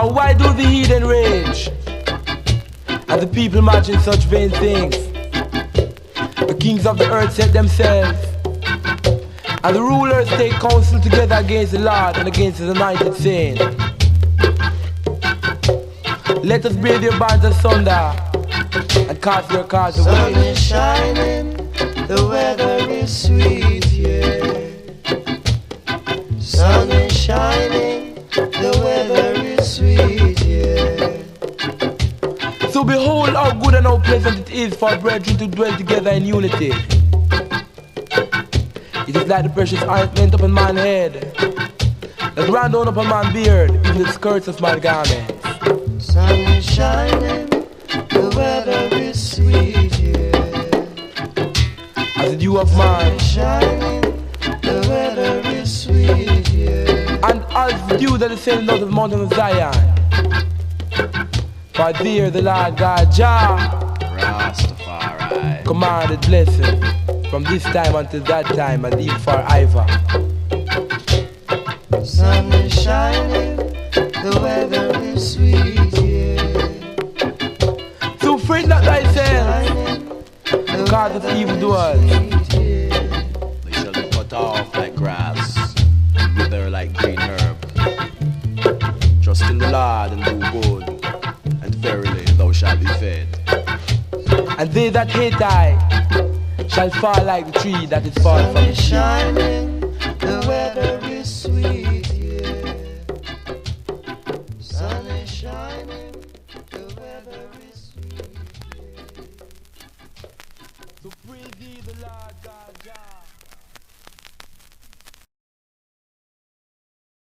Now why do the heathen rage, and the people imagine such vain things? The kings of the earth set themselves, and the rulers take counsel together against the Lord and against his anointed saints. Let us braid your bands asunder and cast your cars away. Sun is shining, the weather is sweet, yeah. Sun is shining, the weather is sweet, yeah. So behold how good and how pleasant it is for brethren to dwell together in unity. It is like the precious ointment upon my head, that ran down upon my beard, in the skirts of my garment. Sun is shining, the weather is sweet, yeah. As the dew of mine, Shining, the weather is sweet, yeah. and as the dew that is descended out of the mountain of Zion. For there the Lord God Jah Rastafari commanded blessing from this time until that time and even forever. Sun is shining, the weather is sweet, yeah. So fret not thyself Shining, the because of weather evildoers. is sweet, yeah. They shall be cut off like grass, wither like green herb. Trust in the Lord and do good, and verily thou shalt be fed. And they that hate I shall fall like the tree that is fallen Sun from the is tree. shining, the weather is sweet, yeah. Sun is shining, the weather is sweet, yeah. So praise ye the Lord God Jah.